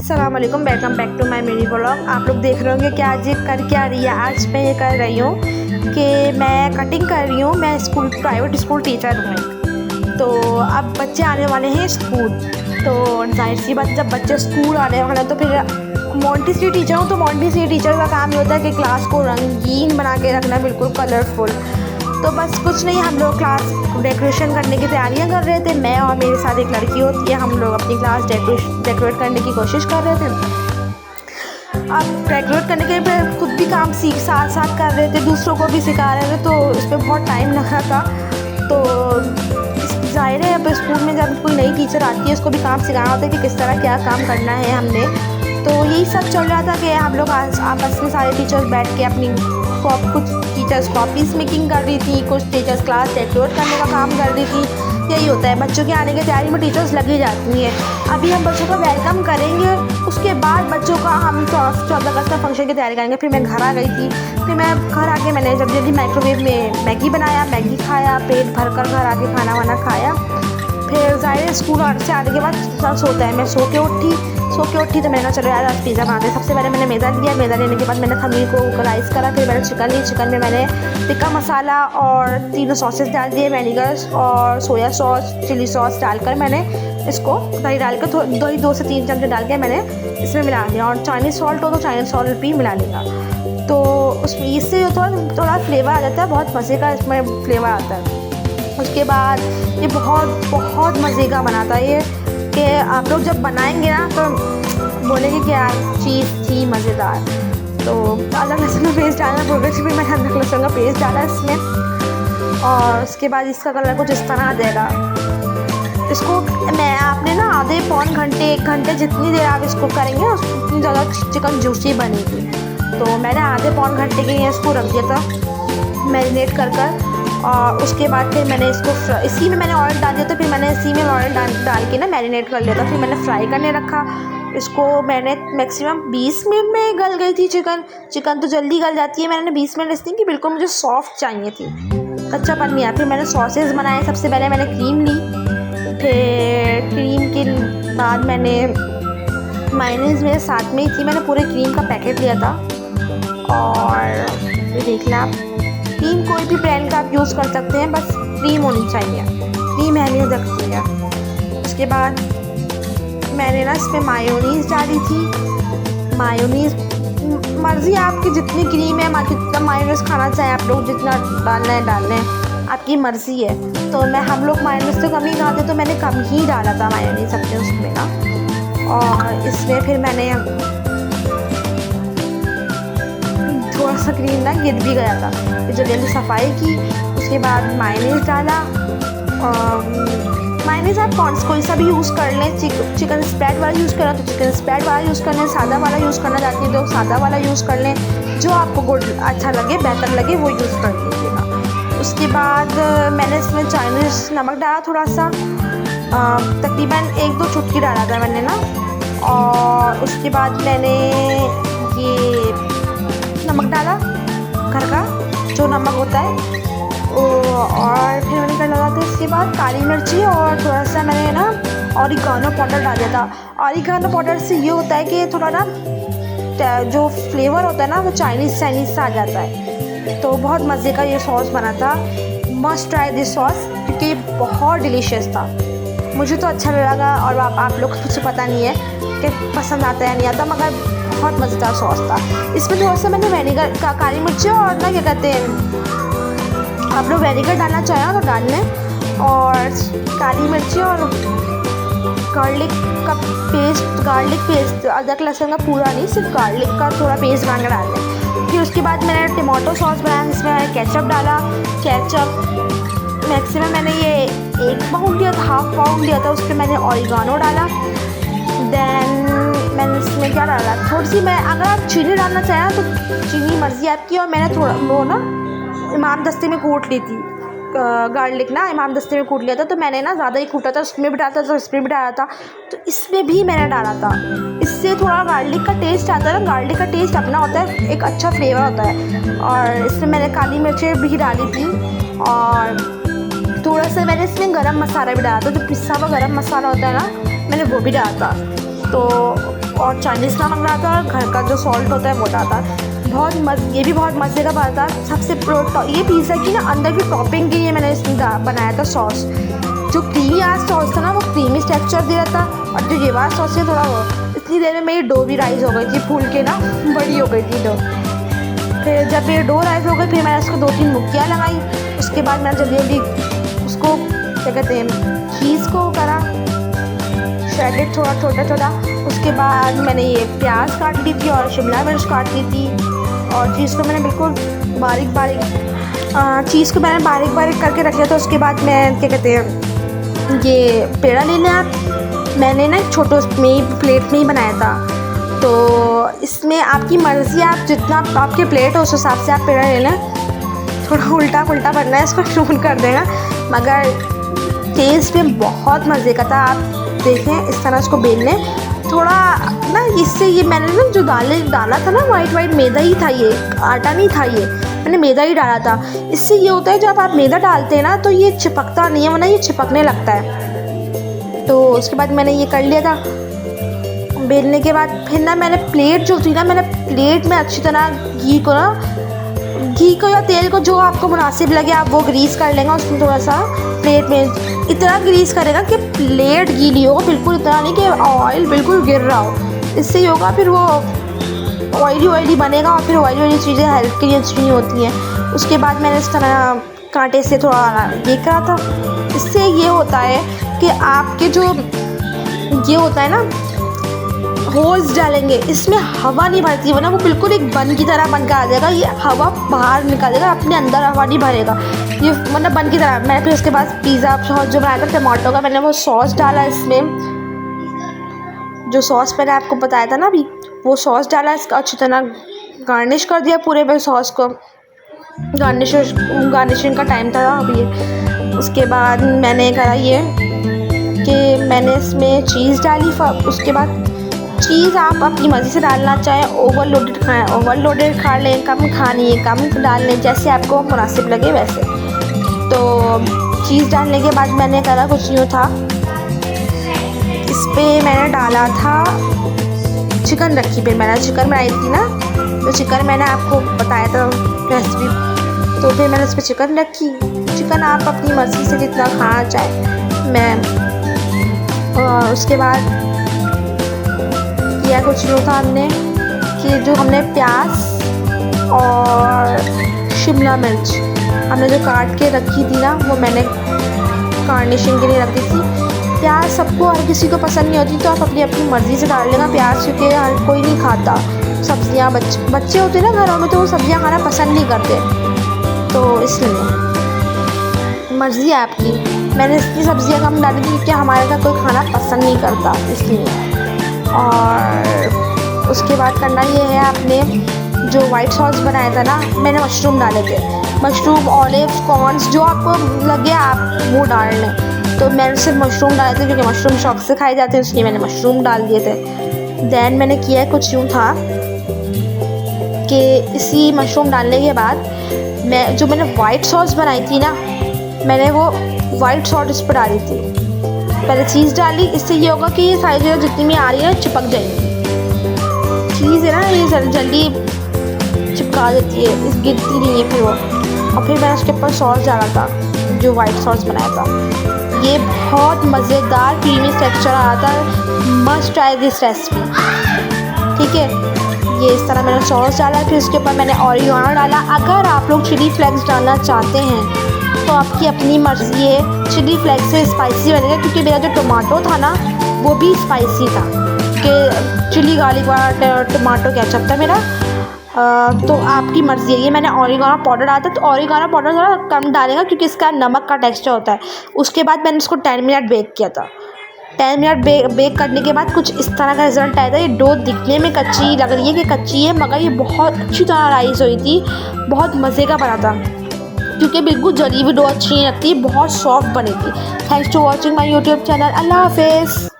अस्सलाम वालेकुम, welcome back to my mini vlog. आप लोग देख रहे होंगे कि आज ये कर क्या रही है। आज मैं ये कर रही हूँ कि मैं कटिंग कर रही हूँ। मैं प्राइवेट स्कूल टीचर हूँ। तो अब बच्चे आने वाले हैं स्कूल, तो जाहिर सी बात जब बच्चे स्कूल आने वाले हैं तो फिर मॉन्टेसरी टीचर हूँ, तो मॉन्टेसरी टीचर का काम ये होता है कि क्लास को रंगीन बना के रखना, बिल्कुल कलरफुल। तो बस कुछ नहीं, हम लोग क्लास डेकोरेशन करने की तैयारियां कर रहे थे। मैं और मेरे साथ एक लड़की होती है, हम लोग अपनी क्लास डेकोरेट करने की कोशिश कर रहे थे। अब डेकोरेट करने के लिए खुद भी काम साथ कर रहे थे, दूसरों को भी सिखा रहे थे, तो इस पर बहुत टाइम लगा था। तो जाहिर है अब स्कूल में जब कोई नई टीचर आती है उसको भी काम सिखाना होता है कि किस तरह क्या काम करना है हमने। तो यही सब चल रहा था कि हम लोग आपस में सारे टीचर्स बैठ के अपनी कुछ टीचर्स कॉपीज़ मेकिंग कर रही थी, कुछ टीचर्स क्लास डेकोरेट करने का काम कर रही थी। यही होता है, बच्चों के आने की तैयारी में टीचर्स लगी जाती हैं। अभी हम बच्चों का वेलकम करेंगे, उसके बाद बच्चों का हम 14 अगस्त का फंक्शन की तैयारी करेंगे। फिर मैं घर आ गई थी। फिर मैं घर आके मैंने जल्दी माइक्रोवेव में मैगी बनाया, मैगी खाया, पेट भर कर घर आके खाना वाना खाया। फिर जाहिर स्कूल से आने के बाद सब सोता है। मैं सो के उठी तो मैंने कहा चलो यार आज पिज़्ज़ा बनाते। सबसे पहले मैंने मैदा लिया, मैदा लेने के बाद मैंने खमीर को राइस करा। फिर मैंने चिकन ली, चिकन में मैंने टिक्का मसाला और 3 सॉसेस डाल दिए, वेनिगर और सोया सॉस, चिली सॉस डालकर मैंने इसको दही डालकर 2 से 3 चमचे डाल के मैंने इसमें मिला दिया। और चाइनीज़ सॉल्ट हो तो चाइनीज़ सॉल्ट भी मिला लिया। तो उसमें इससे थोड़ा फ्लेवर आ जाता है, बहुत मज़े का इसमें फ्लेवर आता है। उसके बाद ये बहुत मज़े का बना था ये, कि आप लोग जब बनाएंगे ना तो बोलेंगे कि यार चीज़ थी मज़ेदार। तो अदरक लहसुन का पेस्ट डालना भूल गई थी, फिर मैंने अदरक लहसुन का पेस्ट डाला इसमें। और उसके बाद इसका कलर कुछ इस तरह आ जाएगा। इसको आपने ना आधे पौन घंटे 1 घंटे जितनी देर आप इसको करेंगे उतनी ज़्यादा चिकन जूसी बनेगी। तो मैंने आधे पौन घंटे के लिए इसको रख दिया था मैरिनेट कर। और उसके बाद फिर मैंने इसको इसी में मैंने ऑयल डाल दिया था। फिर मैंने इसी में ऑयल डाल के ना मैरिनेट कर लिया था। फिर मैंने फ्राई करने रखा इसको। मैंने मैक्सिमम 20 मिनट में गल गई थी चिकन तो जल्दी गल जाती है। मैंने 20 मिनट इसलिए कि बिल्कुल मुझे सॉफ्ट चाहिए थी, कच्चापन नहीं आया। फिर मैंने सॉसेस बनाए। सबसे पहले मैंने क्रीम ली, फिर क्रीम के बाद मैंने मायोनीज़ मेरे साथ में ही थी, मैंने पूरे क्रीम का पैकेट लिया था। और देख लें आप, क्रीम कोई भी ब्रांड का आप यूज़ कर सकते हैं, बस क्रीम होनी चाहिए, क्रीम अहमियत रखती है। उसके बाद मैंने ना इसमें मायोनीज़ डाली थी। मायोनीज़ मर्ज़ी आपकी, जितनी क्रीम है जितना मायोनीज़ खाना चाहें आप लोग, जितना डालना है डाल लें, आपकी मर्ज़ी है। तो हम लोग मायोनीज़ तो कम ही खाते, तो मैंने कम ही डाला था मायोनीज़ अपने उसमें ना। और इसमें फिर मैंने थोड़ा सा क्रीम ना गिर भी गया था, फिर जल्दी सफाई की। उसके बाद मायोनीज़ डाला। मायोनीज़ आप कोई सा भी यूज़ कर लें। चिकन स्प्रेड वाला यूज़ करना तो चिकन स्प्रेड वाला यूज़ कर लें, सादा वाला यूज़ करना चाहती हैं तो सादा वाला यूज़ कर लें, जो आपको अच्छा लगे, बेहतर लगे वो यूज़ कर लीजिएगा। उसके बाद मैंने इसमें चाइनीज़ नमक डाला थोड़ा सा, तकरीबन 1-2 चुटकी डाला था मैंने ना। और उसके बाद मैंने ये नमक डाला, घर का जो नमक होता है। और फिर मैंने क्या डाला था, इसके बाद काली मिर्ची और थोड़ा सा मैंने ना ऑरिगानो पाउडर डाल दिया था। ऑरिगानो पाउडर से ये होता है कि थोड़ा ना जो फ्लेवर होता है ना वो चाइनीज़ सा आ जाता है। तो बहुत मज़े का ये सॉस बना था। मस्ट ट्राई दिस सॉस, क्योंकि बहुत डिलीशियस था। मुझे तो अच्छा लगा, और आप लोग को कुछ पता नहीं है कि पसंद आता है नहीं आता, मगर बहुत मज़ेदार सॉस था। इसमें थोड़ा सा मैंने वेनिगर का काली मिर्ची और ना क्या कहते हैं, आप लोग वेनिगर डालना चाहें तो डाल लें। और काली मिर्ची और गार्लिक पेस्ट, अदरक लहसुन का पूरा नहीं, सिर्फ गार्लिक का थोड़ा पेस्ट बना कर डाल लें। फिर उसके बाद मैंने टमाटो सॉस बनाया, जिसमें मैंने केचप डाला। केचप मैक्सिमम मैंने ये 1 पाउंड लिया था, ½ पाउंड लिया था। उस पर मैंने ऑरिगानो डाला। देन मैंने इसमें क्या डाला, थोड़ी सी अगर आप चीनी डालना चाहें तो चीनी मर्ज़ी आपकी। और मैंने थोड़ा वो ना इमाम दस्ते में कूट ली थी, गार्लिक ना इमाम दस्ते में कूट लिया था, तो मैंने ना ज़्यादा ही कूटा था, उसमें भी डाला था तो इसमें भी डाला था, तो इसमें भी मैंने डाला था। इससे थोड़ा गार्लिक का टेस्ट आता है ना, गार्लिक का टेस्ट अपना होता है, एक अच्छा फ्लेवर होता है। और इसमें मैंने काली मिर्चें भी डाली थी। और थोड़ा सा मैंने इसमें गरम मसाला भी डाला था, जो पिसा हुआ गरम मसाला होता है ना, मैंने वो भी डाला था। तो और चाइनीज़ नमक डालता और घर का जो सॉल्ट होता है वो डालता। ये भी बहुत मज़े का बना था। सबसे ये पिज़्ज़ा की ना अंदर की टॉपिंग के लिए मैंने इसमें बनाया था सॉस। जो क्रीमी आज सॉस था ना वो क्रीमी टेक्सचर दे रहा था, और जो ये वाला सॉस है थोड़ा वो। इतनी देर में मेरी डो भी राइस हो गई थी, फूल के ना बड़ी हो गई थी डो। फिर जब ये डो राइस हो गई फिर मैंने उसको 2-3 मुक्कियाँ लगाई। उसके बाद मैंने जल्दी जल्दी उसको क्या कहते हैं चीज़ को करा श्रेडेड थोड़ा छोटा। उसके बाद मैंने ये प्याज काट ली थी और शिमला मिर्च काट ली थी, और चीज़ को मैंने बिल्कुल चीज़ को मैंने बारीक बारीक करके रख लिया था। उसके बाद मैं क्या कहते हैं ये पेड़ा ले लें आप। मैंने ना छोटे में प्लेट में ही बनाया था, तो इसमें आपकी मर्ज़ी, आप जितना आपके प्लेट हो उस हिसाब से आप पेड़ा ले लें। थोड़ा उल्टा पुल्टा बनना है, इसको नून कर देना, मगर टेस्ट में बहुत मज़े का था। आप देखें इस तरह इसको बेल लें थोड़ा ना। इससे ये मैंने ना जो डाला था ना वाइट मैदा ही था, ये आटा नहीं था, ये मैंने मैदा ही डाला था। इससे ये होता है जब आप मैदा डालते हैं ना तो ये चिपकता नहीं है, वरना ये चिपकने लगता है। तो उसके बाद मैंने ये कर लिया था बेलने के बाद। फिर ना मैंने प्लेट जो थी ना, मैंने प्लेट में अच्छी तरह घी को या तेल को जो आपको मुनासिब लगे आप वो ग्रीस कर लेंगे। उसमें थोड़ा सा प्लेट में इतना ग्रीस करेगा कि प्लेट गीली हो, बिल्कुल इतना नहीं कि ऑयल बिल्कुल गिर रहा हो। इससे ही होगा, फिर वो ऑयली बनेगा, और फिर ऑयली चीज़ें हेल्थ के लिए अच्छी नहीं होती हैं। उसके बाद मैंने इस तरह कांटे से थोड़ा ये करा था। इससे ये होता है कि आपके जो ये होता है ना होल्स डालेंगे, इसमें हवा नहीं भरती, वरना वो बिल्कुल एक बन की तरह बन के आ जाएगा। ये हवा बाहर निकालेगा, अपने अंदर हवा नहीं भरेगा, ये मतलब बन की तरह। मैंने फिर उसके बाद पिज़्ज़ा सॉस जो बनाया था टमाटो का, मैंने वो सॉस डाला इसमें। जो सॉस मैंने आपको बताया था ना अभी, वो सॉस डाला, इसका अच्छी तरह गार्निश कर दिया पूरे सॉस को। गार्निशिंग का टाइम था अभी। उसके बाद मैंने करा ये कि मैंने इसमें चीज़ डाली। उसके बाद चीज़ आप अपनी मर्ज़ी से डालना चाहें, ओवरलोडेड खा लें, कम खानी है कम डाल लें, जैसे आपको मुनासिब लगे वैसे। तो चीज़ डालने के बाद मैंने करा कुछ यूँ था, इस पर मैंने डाला था चिकन रखी। फिर मैंने चिकन बनाई थी ना, तो चिकन मैंने आपको बताया था रेसिपी, तो फिर मैंने उस पर चिकन रखी। चिकन आप अपनी मर्ज़ी से जितना खाना चाहें। उसके बाद किया कुछ यूँ था हमने कि जो हमने प्याज और शिमला मिर्च हमने जो काट के रखी थी ना, वो मैंने गार्निशिंग के लिए रखी थी। प्याज सबको हर किसी को पसंद नहीं होती, तो आप अपनी अपनी मर्ज़ी से डाल लेना प्याज, क्योंकि हर कोई नहीं खाता सब्ज़ियाँ। बच्चे होते हैं ना घरों में, तो वो सब्ज़ियाँ खाना पसंद नहीं करते, तो इसलिए मर्ज़ी है आपकी। मैंने इसकी सब्ज़ियाँ कम डाली थी क्योंकि हमारे घर कोई खाना पसंद नहीं करता, इसलिए। और उसके बाद करना ये है, आपने जो वाइट सॉस बनाया था ना, मैंने मशरूम डाले थे। मशरूम, ऑलिव्स, कॉर्न्स जो आपको लगे आप वो डाल लें। तो मैंने सिर्फ मशरूम डाले थे क्योंकि मशरूम शौक से खाए जाते हैं, इसलिए मैंने मशरूम डाल दिए थे। दैन मैंने किया कुछ यूँ था कि इसी मशरूम डालने के बाद मैंने वाइट सॉस बनाई थी ना, मैंने वो वाइट सॉस इस पर डाली थी। पहले चीज़ डाली, इससे ये होगा कि ये सारी चीज़ें जितनी भी आ रही है चिपक जाएगी। चीज़ है ना ये जल्दी चिपका देती है, इस गिरती नहीं है फिर वो। और फिर मैंने उसके ऊपर सॉस डाला था, जो वाइट सॉस बनाया था। ये बहुत मज़ेदार क्रीमी टेक्सचर आ रहा था। मस्ट ट्राई दिस रेसिपी, ठीक है। ये इस तरह मैंने सॉस डाला, फिर उसके ऊपर मैंने ऑरिगेनो डाला। अगर आप लोग चिली फ्लेक्स डालना चाहते हैं तो आपकी अपनी मर्ज़ी है, चिली फ्लेक्स से स्पाइसी बनेगा, क्योंकि मेरा जो टमाटो था ना वो भी स्पाइसी था, कि चिली गार्लिक वाला टमाटो केचप था मेरा। तो आपकी मर्ज़ी है। ये मैंने ऑरिगेनो पाउडर डाला था, तो ऑरिगेनो पाउडर थोड़ा कम डालेगा क्योंकि इसका नमक का टेक्सचर होता है। उसके बाद मैंने इसको 10 मिनट बेक किया था। 10 मिनट बेक करने के बाद कुछ इस तरह का रिज़ल्ट आया था। ये डो दिखने में कच्ची लग रही है कि कच्ची है, मगर ये बहुत अच्छी तरह राइस हुई थी, बहुत मज़े का बना था, क्योंकि बिल्कुल जली हुई डो अच्छी नहीं लगती, बहुत सॉफ्ट बनी थी। Thanks to watching my YouTube channel. अल्लाह हाफिज़।